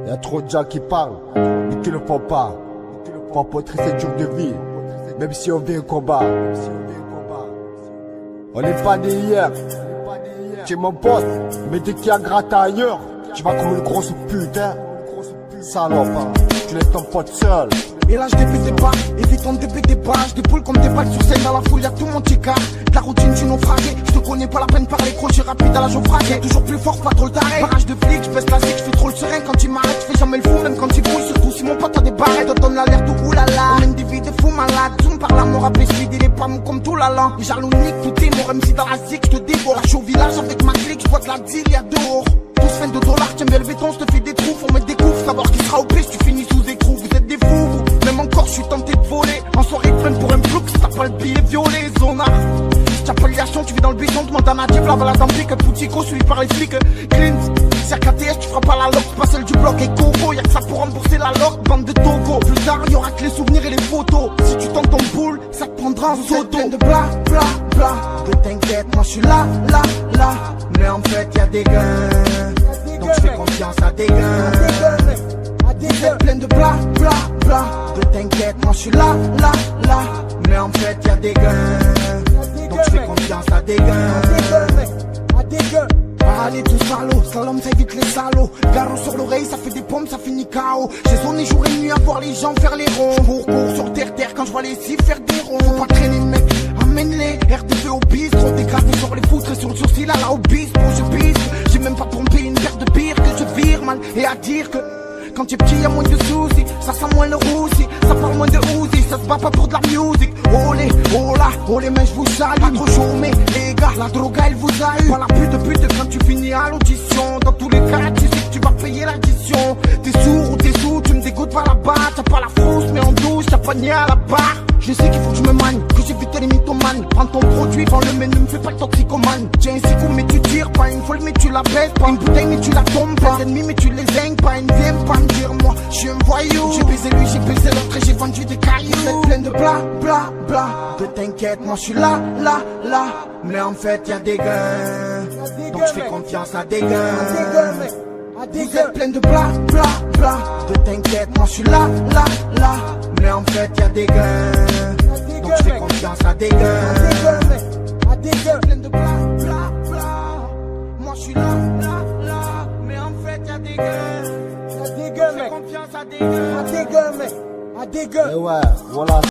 Y'a trop de gens qui parlent, mais qui le font pas. Faut pointrer cette jour de vie, même si on vit un combat. On n'est pas des hier. Tu es mon pote, mais dès qu'il y a gratin ailleurs, tu vas comme une grosse pute, hein. Salope, tu laisses ton pote seul. Et là je dépêche des pas, évitons de début des bas. Je déboule comme des balles sur scène dans la foule, y'a tout mon ticard. De la routine du naufragé, je te connais pas la peine par les crochets rapides à la naufragée. Toujours plus fort, pas trop le taré. Barrage de flics, je baisse la zig, je fais trop le serein quand il m'arrête. Je fais jamais le fou, même quand il bouille, surtout si mon pote a des barrettes. On donne l'alerte au oulala, on mène des vies de fous malades. Zoom par la mort à speed, il est pas mou comme tout l'allant. Les jalons nique, tout est mort, MC dans la zig, je te dévore. Je suis au village avec ma clique, je vois de la deal, y'a dehors. Tous fin de dollars, tiens bien le béton, je te fais des trous, faut mettre des coups, savoir qui sera au plus, tu finis sous écrou, vous êtes des fous, vous. Même encore, je suis tenté de voler, en soirée pleine pour un flou, si t'as pas le billet violet, zonard. Si t'as pas liation, tu vis dans le buisson, demande à Nadia, la balade en pique, Poutico, suivi par les flics, Clint, c'est KTS, tu feras pas la loc, pas celle du bloc, et Coco, y'a que ça pour rembourser la loc, bande de Togo. Plus tard, y'aura que les souvenirs et les photos, si tu tentes ton boule, ça te prendra en photo. De bla, bla, bla, que t'inquiète, moi je suis là, là, là, mais en fait y'a des gains. Donc je fais confiance à des gars. Vous êtes plein de bla bla bla. Que t'inquiète, moi je suis là, là, là. Mais en fait y'a des gars. Donc je fais confiance à des gars. Allez tout salaud, slalom ça évite les salauds. Garrot sur l'oreille, ça fait des pommes, ça finit KO. J'ai zoné jour et nuit à voir les gens faire les ronds. Cours sur terre quand je vois les cifs faire des ronds. Faut pas traîner le mec, amène-les. RDV au bistrot, dégradé sur les poutres et sur le sourcil à la obispo. Je bise, j'ai même pas trompé une paire de bières que je vire mal. Et à dire que quand t'es petit y'a moins de soucis, ça sent moins le roussi, ça parle moins de Uzi, ça se bat pas pour de la musique. Olé, oh là, oh les mains je vous salue. Pas trop chaud mais les gars, la droga elle vous a eu. Pas la pute quand tu finis à l'audition. Dans tous les cas tu sais que tu vas payer l'addition. T'es sourd ou t'es sous, tu me dégoûtes par la barre. T'as pas la frousse mais en douce, t'as pas nié à la barre. Je sais qu'il faut que je me manie, que j'évite les mythomanes. Prends ton produit, vends-le mais ne me fais pas le toxicomane. Tiens un sicou mais tu tires, pas une folle mais tu la baisses. Pas une bouteille mais tu la tombes, pas d'ennemis mais tu les zingues. Pas une vienne, pas me dire moi, je suis un voyou. J'ai baisé lui, j'ai baisé l'autre et j'ai vendu des cailloux. Vous êtes plein de bla bla bla. Que t'inquiète, moi je suis là, là, là. Mais en fait y'a des gains. Donc je fais confiance à des gains. Vous êtes plein de bla bla bla. Que t'inquiète, moi je suis là, là, là. Mais en fait y'a des gains. Donc je fais confiance à des gains. Plein de bla bla bla. Moi je suis là, là, là. Mais en fait y'a des gains. Je fais confiance à des gains. Et ouais, voilà.